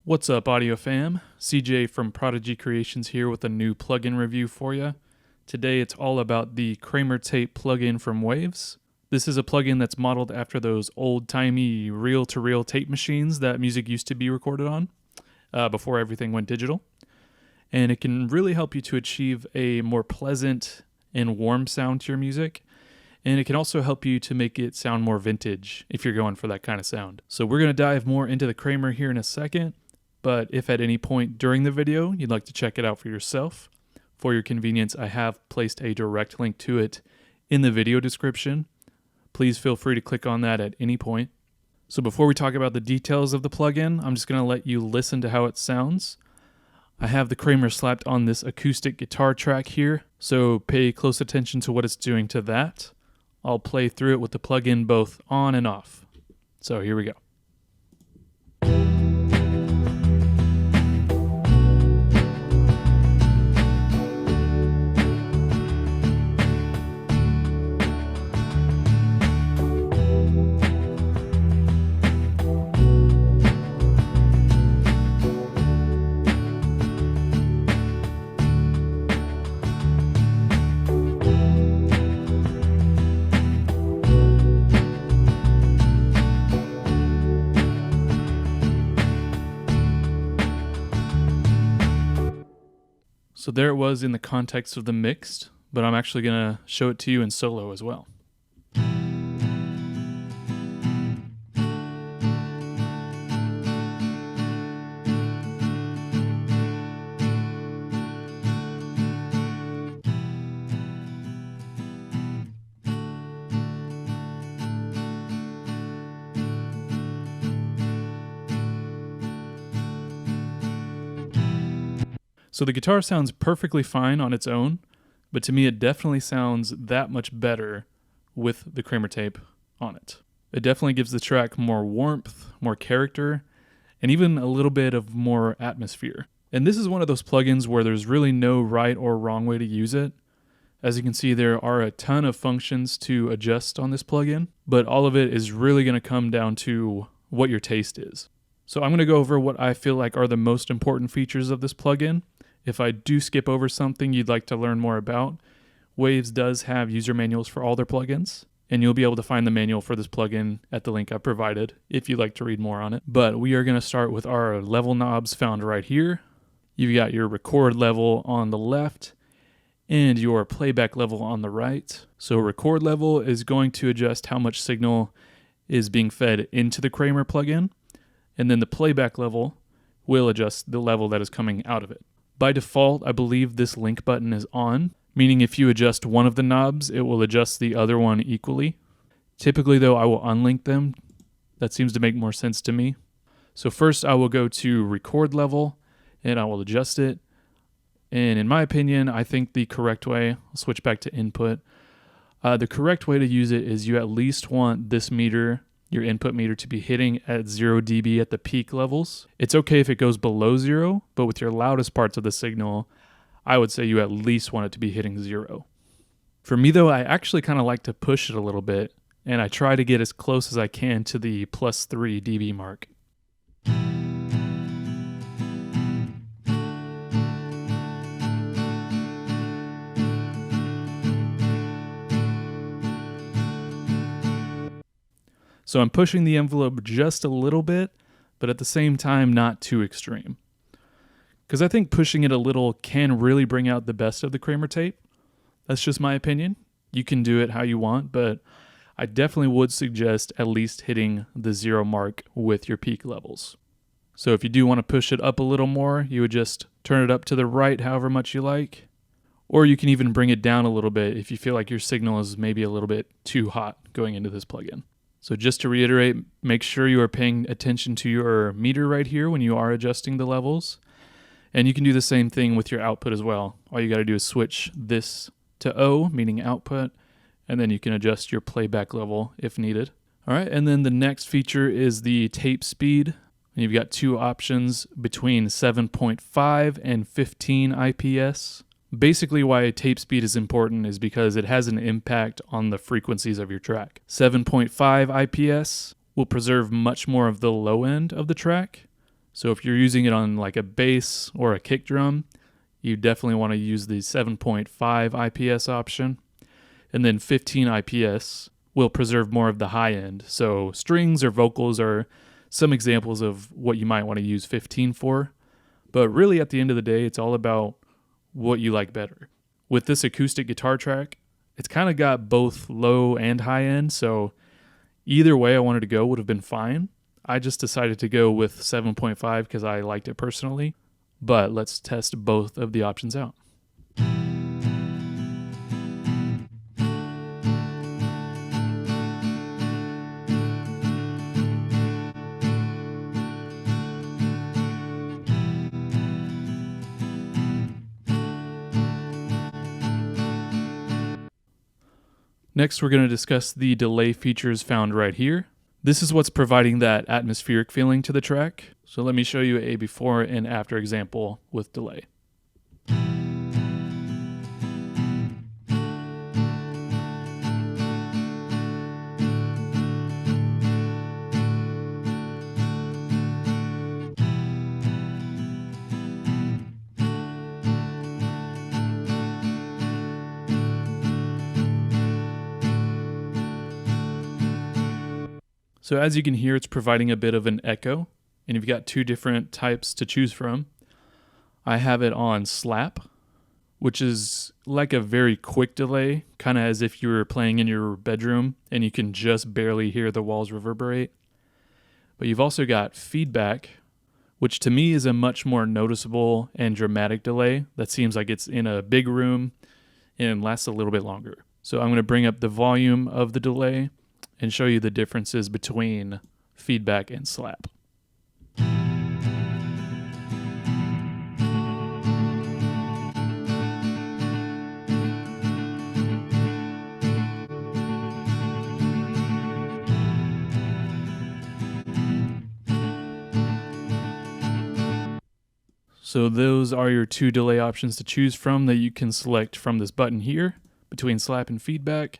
What's up, audio fam? CJ from Prodigy Creations here with a new plugin review for you. Today it's all about the Kramer tape plugin from Waves. This is a plugin that's modeled after those old-timey reel-to-reel tape machines that music used to be recorded on before everything went digital. And it can really help you to achieve a more pleasant and warm sound to your music. And it can also help you to make it sound more vintage if you're going for that kind of sound. So we're going to dive more into the Kramer here in a second. But if at any point during the video you'd like to check it out for yourself, for your convenience, I have placed a direct link to it in the video description. Please feel free to click on that at any point. So before we talk about the details of the plugin, I'm just going to let you listen to how it sounds. I have the Kramer slapped on this acoustic guitar track here, so pay close attention to what it's doing to that. I'll play through it with the plugin both on and off. So here we go. So there it was in the context of the mixed, but I'm actually going to show it to you in solo as well. So the guitar sounds perfectly fine on its own, but to me it definitely sounds that much better with the Kramer tape on it. It definitely gives the track more warmth, more character, and even a little bit of more atmosphere. And this is one of those plugins where there's really no right or wrong way to use it. As you can see, there are a ton of functions to adjust on this plugin, but all of it is really going to come down to what your taste is. So I'm going to go over what I feel like are the most important features of this plugin. If I do skip over something you'd like to learn more about, Waves does have user manuals for all their plugins, and you'll be able to find the manual for this plugin at the link I provided if you'd like to read more on it. But we are going to start with our level knobs found right here. You've got your record level on the left and your playback level on the right. So record level is going to adjust how much signal is being fed into the Kramer plugin, and then the playback level will adjust the level that is coming out of it. By default, I believe this link button is on, meaning if you adjust one of the knobs, it will adjust the other one equally. Typically though, I will unlink them. That seems to make more sense to me. So first I will go to record level and I will adjust it. And in my opinion, I think the correct way, I'll switch back to input. The correct way to use it is you at least want this meter, your input meter, to be hitting at 0 dB at the peak levels. It's okay if it goes below 0, but with your loudest parts of the signal, I would say you at least want it to be hitting 0. For me though, I actually kind of like to push it a little bit, and I try to get as close as I can to the plus 3 dB mark. So I'm pushing the envelope just a little bit, but at the same time, not too extreme. Because I think pushing it a little can really bring out the best of the Kramer tape. That's just my opinion. You can do it how you want, but I definitely would suggest at least hitting the 0 mark with your peak levels. So if you do want to push it up a little more, you would just turn it up to the right however much you like. Or you can even bring it down a little bit if you feel like your signal is maybe a little bit too hot going into this plugin. So just to reiterate, make sure you are paying attention to your meter right here when you are adjusting the levels. And you can do the same thing with your output as well. All you got to do is switch this to O, meaning output, and then you can adjust your playback level if needed. All right, and then the next feature is the tape speed. And you've got two options between 7.5 and 15 IPS. Basically why tape speed is important is because it has an impact on the frequencies of your track. 7.5 IPS will preserve much more of the low end of the track. So if you're using it on like a bass or a kick drum, you definitely want to use the 7.5 IPS option. And then 15 IPS will preserve more of the high end. So strings or vocals are some examples of what you might want to use 15 for. But really at the end of the day, it's all about what you like better. With this acoustic guitar track, it's kind of got both low and high end. So either way I wanted to go would have been fine. I just decided to go with 7.5 because I liked it personally. But let's test both of the options out. Next, we're going to discuss the delay features found right here. This is what's providing that atmospheric feeling to the track. So let me show you a before and after example with delay. So as you can hear, it's providing a bit of an echo, and you've got two different types to choose from. I have it on slap, which is like a very quick delay, kind of as if you were playing in your bedroom and you can just barely hear the walls reverberate. But you've also got feedback, which to me is a much more noticeable and dramatic delay that seems like it's in a big room and lasts a little bit longer. So I'm going to bring up the volume of the delay and show you the differences between feedback and slap. So those are your two delay options to choose from that you can select from this button here between slap and feedback.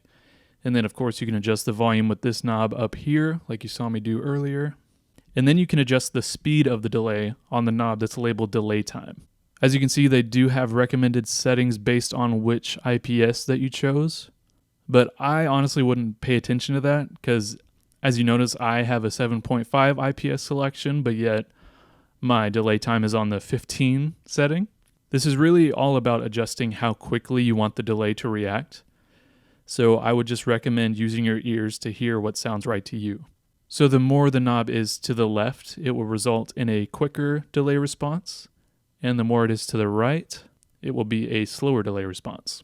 And then, of course, you can adjust the volume with this knob up here, like you saw me do earlier. And then you can adjust the speed of the delay on the knob that's labeled delay time. As you can see, they do have recommended settings based on which IPS that you chose. But I honestly wouldn't pay attention to that because, as you notice, I have a 7.5 IPS selection, but yet my delay time is on the 15 setting. This is really all about adjusting how quickly you want the delay to react. So I would just recommend using your ears to hear what sounds right to you. So the more the knob is to the left, it will result in a quicker delay response. And the more it is to the right, it will be a slower delay response.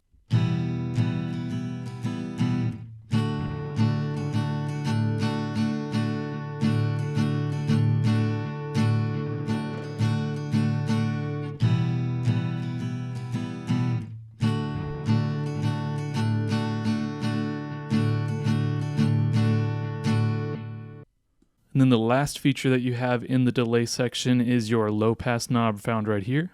And then the last feature that you have in the delay section is your low pass knob found right here,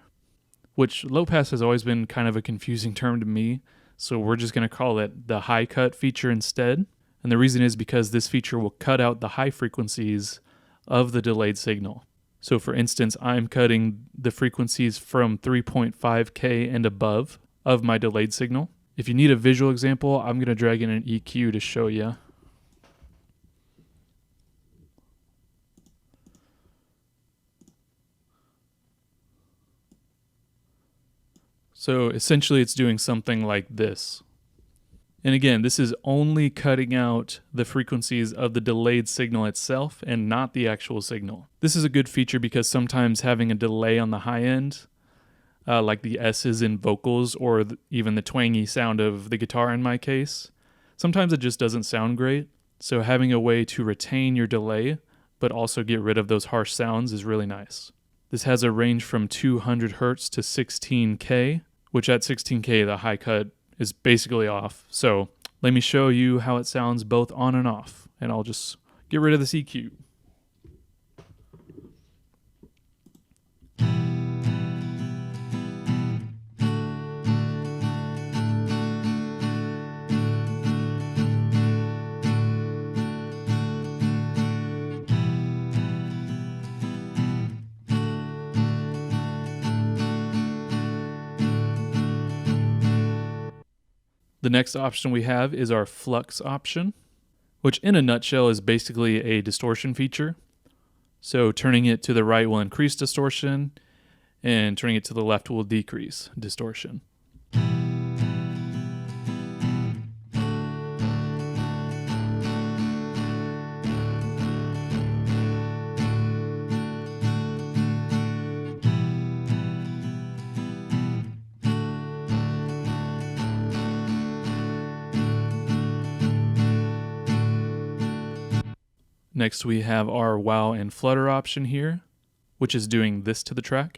which low pass has always been kind of a confusing term to me. So we're just going to call it the high cut feature instead. And the reason is because this feature will cut out the high frequencies of the delayed signal. So for instance, I'm cutting the frequencies from 3.5K and above of my delayed signal. If you need a visual example, I'm going to drag in an EQ to show you. So essentially it's doing something like this. And again, this is only cutting out the frequencies of the delayed signal itself and not the actual signal. This is a good feature because sometimes having a delay on the high end, like the S's in vocals or even the twangy sound of the guitar in my case, sometimes it just doesn't sound great. So having a way to retain your delay but also get rid of those harsh sounds is really nice. This has a range from 200 Hertz to 16K, which at 16K the high cut is basically off. So let me show you how it sounds both on and off, and I'll just get rid of this EQ. The next option we have is our flux option, which in a nutshell is basically a distortion feature. So turning it to the right will increase distortion, and turning it to the left will decrease distortion. Next we have our wow and flutter option here, which is doing this to the track.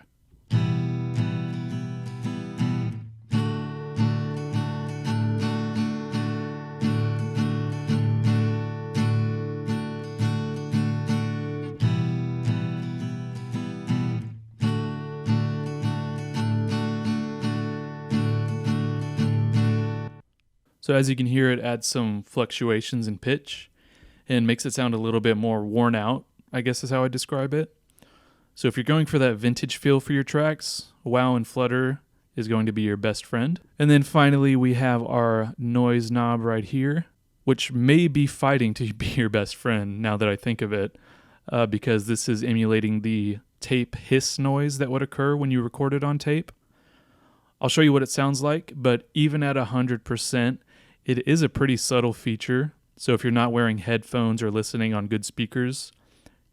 So as you can hear, it adds some fluctuations in pitch and makes it sound a little bit more worn out, I guess is how I describe it. So if you're going for that vintage feel for your tracks, wow and flutter is going to be your best friend. And then finally, we have our noise knob right here, which may be fighting to be your best friend now that I think of it, because this is emulating the tape hiss noise that would occur when you record it on tape. I'll show you what it sounds like, but even at 100%, it is a pretty subtle feature. So if you're not wearing headphones or listening on good speakers,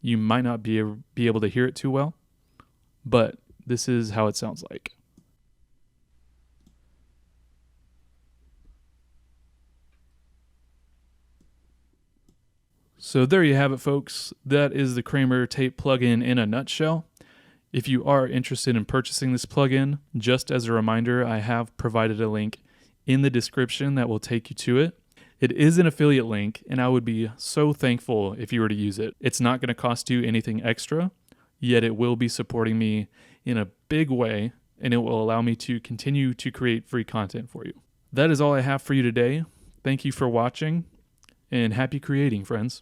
you might not be able to hear it too well, but this is how it sounds like. So there you have it, folks. That is the Kramer tape plugin in a nutshell. If you are interested in purchasing this plugin, just as a reminder, I have provided a link in the description that will take you to it. It is an affiliate link, and I would be so thankful if you were to use it. It's not going to cost you anything extra, yet it will be supporting me in a big way, and it will allow me to continue to create free content for you. That is all I have for you today. Thank you for watching, and happy creating, friends.